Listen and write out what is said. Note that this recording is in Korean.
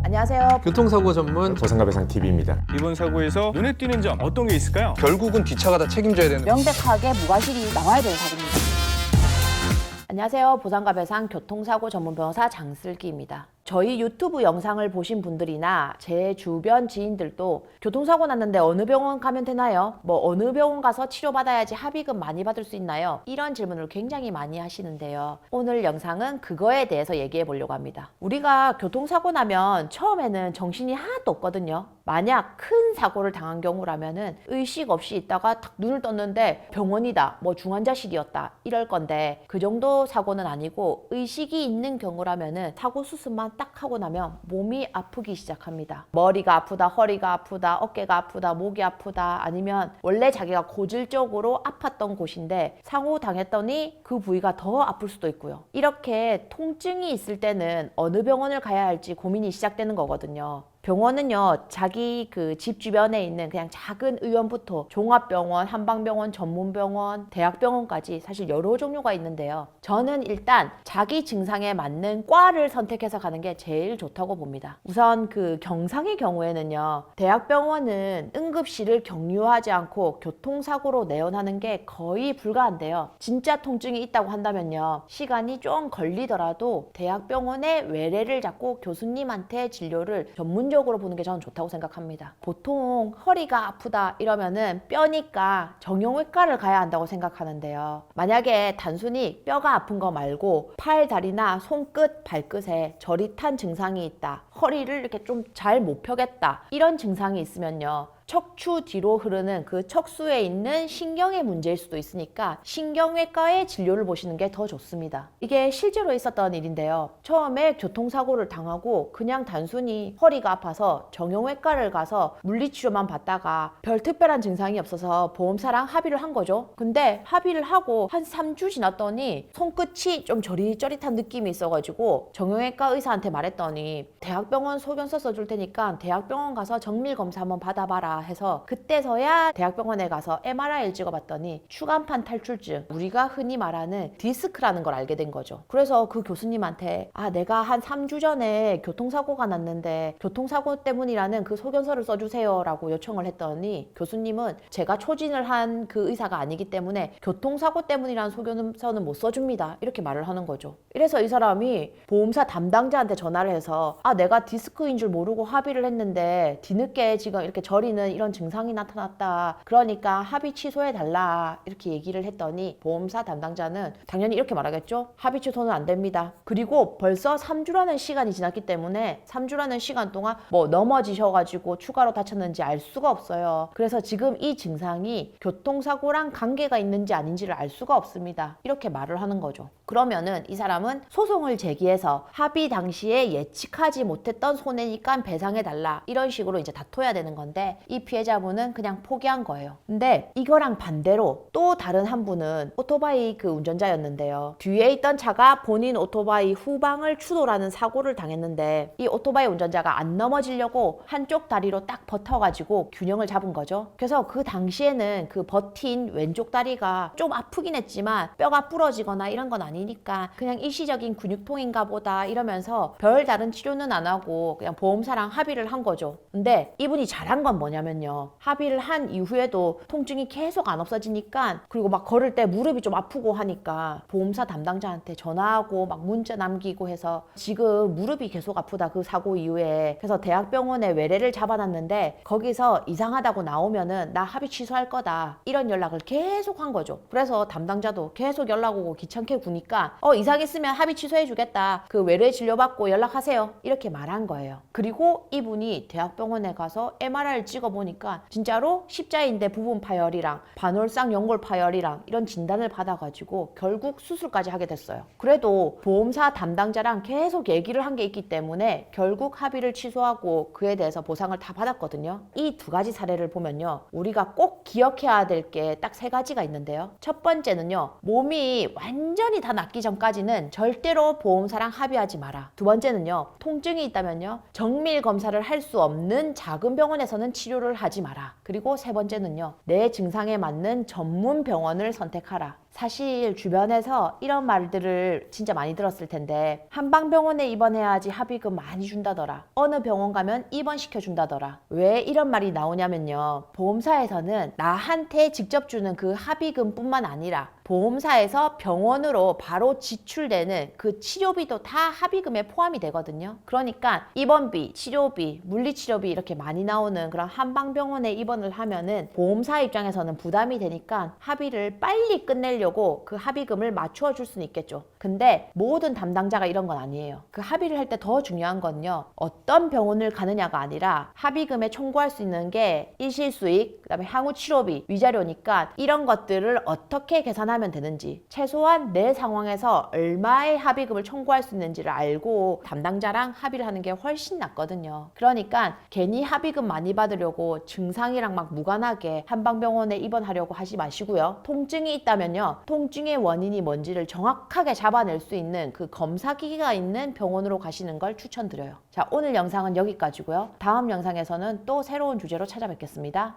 안녕하세요. 교통사고 전문 보상가배상TV입니다. 이번 사고에서 눈에 띄는 점 어떤 게 있을까요? 결국은 뒷차가 다 책임져야 되는 명백하게 무과실이 나와야 되는 사고입니다. 안녕하세요. 보상가 배상 교통사고 전문 변호사 장슬기입니다. 저희 유튜브 영상을 보신 분들이나 제 주변 지인들도 교통사고 났는데 어느 병원 가면 되나요? 어느 병원 가서 치료받아야지 합의금 많이 받을 수 있나요? 이런 질문을 굉장히 많이 하시는데요. 오늘 영상은 그거에 대해서 얘기해 보려고 합니다. 우리가 교통사고 나면 처음에는 정신이 하나도 없거든요. 만약 큰 사고를 당한 경우라면은 의식 없이 있다가 탁 눈을 떴는데 병원이다, 중환자실이었다 이럴 건데 그 정도 사고는 아니고 의식이 있는 경우라면은 사고 수습만 딱 하고 나면 몸이 아프기 시작합니다. 머리가 아프다, 허리가 아프다, 어깨가 아프다, 목이 아프다, 아니면 원래 자기가 고질적으로 아팠던 곳인데 사고 당했더니 그 부위가 더 아플 수도 있고요. 이렇게 통증이 있을 때는 어느 병원을 가야 할지 고민이 시작되는 거거든요. 병원은요, 자기 그 집 주변에 있는 그냥 작은 의원부터 종합병원, 한방병원, 전문병원, 대학병원까지 사실 여러 종류가 있는데요. 저는 일단 자기 증상에 맞는 과를 선택해서 가는 게 제일 좋다고 봅니다. 우선 그 경상의 경우에는요, 대학병원은 응급실을 경유하지 않고 교통사고로 내원하는 게 거의 불가한데요. 진짜 통증이 있다고 한다면요, 시간이 좀 걸리더라도 대학병원의 외래를 잡고 교수님한테 진료를 전문적으로 보는 게 저는 좋다고 생각합니다. 보통 허리가 아프다 이러면은 뼈니까 정형외과를 가야 한다고 생각하는데요. 만약에 단순히 뼈가 아픈 거 말고 팔, 다리나 손끝, 발끝에 저릿한 증상이 있다, 허리를 이렇게 좀 잘 못 펴겠다 이런 증상이 있으면요, 척추 뒤로 흐르는 그 척수에 있는 신경의 문제일 수도 있으니까 신경외과의 진료를 보시는 게 더 좋습니다. 이게 실제로 있었던 일인데요. 처음에 교통사고를 당하고 그냥 단순히 허리가 아파서 정형외과를 가서 물리치료만 받다가 별 특별한 증상이 없어서 보험사랑 합의를 한 거죠. 근데 합의를 하고 한 3주 지났더니 손끝이 좀 저릿저릿한 느낌이 있어가지고 정형외과 의사한테 말했더니 대학병원 소견서 써줄 테니까 대학병원 가서 정밀검사 한번 받아봐라 해서 그때서야 대학병원에 가서 MRI를 찍어봤더니 추간판 탈출증, 우리가 흔히 말하는 디스크라는 걸 알게 된 거죠. 그래서 그 교수님한테 내가 한 3주 전에 교통사고가 났는데 교통사고 때문이라는 그 소견서를 써주세요 라고 요청을 했더니 교수님은 제가 초진을 한 그 의사가 아니기 때문에 교통사고 때문이라는 소견서는 못 써줍니다 이렇게 말을 하는 거죠. 이래서 이 사람이 보험사 담당자한테 전화를 해서 내가 디스크인 줄 모르고 합의를 했는데 뒤늦게 지금 이렇게 저리는 이런 증상이 나타났다, 그러니까 합의 취소해달라 이렇게 얘기를 했더니 보험사 담당자는 당연히 이렇게 말하겠죠. 합의 취소는 안 됩니다. 그리고 벌써 3주라는 시간이 지났기 때문에 3주라는 시간 동안 넘어지셔가지고 추가로 다쳤는지 알 수가 없어요. 그래서 지금 이 증상이 교통사고랑 관계가 있는지 아닌지를 알 수가 없습니다 이렇게 말을 하는 거죠. 그러면은 이 사람은 소송을 제기해서 합의 당시에 예측하지 못했던 손해니까 배상해달라 이런 식으로 이제 다퉈야 되는 건데 이 피해자분은 그냥 포기한 거예요. 근데 이거랑 반대로 또 다른 한 분은 오토바이 그 운전자였는데요. 뒤에 있던 차가 본인 오토바이 후방을 추돌하는 사고를 당했는데 이 오토바이 운전자가 안 넘어지려고 한쪽 다리로 딱 버텨가지고 균형을 잡은 거죠. 그래서 그 당시에는 그 버틴 왼쪽 다리가 좀 아프긴 했지만 뼈가 부러지거나 이런 건 아니니까 그냥 일시적인 근육통인가 보다 이러면서 별 다른 치료는 안 하고 그냥 보험사랑 합의를 한 거죠. 근데 이분이 잘한 건 뭐냐면요, 합의를 한 이후에도 통증이 계속 안 없어지니까, 그리고 막 걸을 때 무릎이 좀 아프고 하니까 보험사 담당자한테 전화하고 막 문자 남기고 해서 지금 무릎이 계속 아프다 그 사고 이후에, 그래서 대학병원에 외래를 잡아놨는데 거기서 이상하다고 나오면은 나 합의 취소할 거다 이런 연락을 계속 한 거죠. 그래서 담당자도 계속 연락 오고 귀찮게 구니까 이상했으면 합의 취소해 주겠다, 그 외래 진료받고 연락하세요 이렇게 말한 거예요. 그리고 이분이 대학병원에 가서 MRI를 찍어보니까 진짜로 십자인대 부분 파열이랑 반월상 연골 파열이랑 이런 진단을 받아가지고 결국 수술까지 하게 됐어요. 그래도 보험사 담당자랑 계속 얘기를 한 게 있기 때문에 결국 합의를 취소하고 그에 대해서 보상을 다 받았거든요. 이 두 가지 사례를 보면요, 우리가 꼭 기억해야 될 게 딱 3가지가 있는데요. 첫 번째는요, 몸이 완전히 다 낫기 전까지는 절대로 보험사랑 합의하지 마라. 두 번째는요, 통증이 있다면요, 정밀 검사를 할 수 없는 작은 병원에서는 치료를 하지 마라. 그리고 세 번째는요, 내 증상에 맞는 전문 병원을 선택하라. 사실 주변에서 이런 말들을 진짜 많이 들었을 텐데 한방병원에 입원해야지 합의금 많이 준다더라. 어느 병원 가면 입원시켜 준다더라. 왜 이런 말이 나오냐면요. 보험사에서는 나한테 직접 주는 그 합의금뿐만 아니라 보험사에서 병원으로 바로 지출되는 그 치료비도 다 합의금에 포함이 되거든요. 그러니까 입원비, 치료비, 물리치료비 이렇게 많이 나오는 그런 한방병원에 입원을 하면은 보험사 입장에서는 부담이 되니까 합의를 빨리 끝내려고 그 합의금을 맞춰 줄 수는 있겠죠. 근데 모든 담당자가 이런 건 아니에요. 그 합의를 할 때 더 중요한 건요. 어떤 병원을 가느냐가 아니라 합의금에 청구할 수 있는 게 일실수익, 그다음에 향후 치료비, 위자료니까 이런 것들을 어떻게 계산하면 되는지 최소한 내 상황에서 얼마의 합의금을 청구할 수 있는지를 알고 담당자랑 합의를 하는 게 훨씬 낫거든요. 그러니까 괜히 합의금 많이 받으려고 증상이랑 막 무관하게 한방병원에 입원하려고 하지 마시고요. 통증이 있다면요. 통증의 원인이 뭔지를 정확하게 잡아낼 수 있는 그 검사기기가 있는 병원으로 가시는 걸 추천드려요. 자, 오늘 영상은 여기까지고요. 다음 영상에서는 또 새로운 주제로 찾아뵙겠습니다.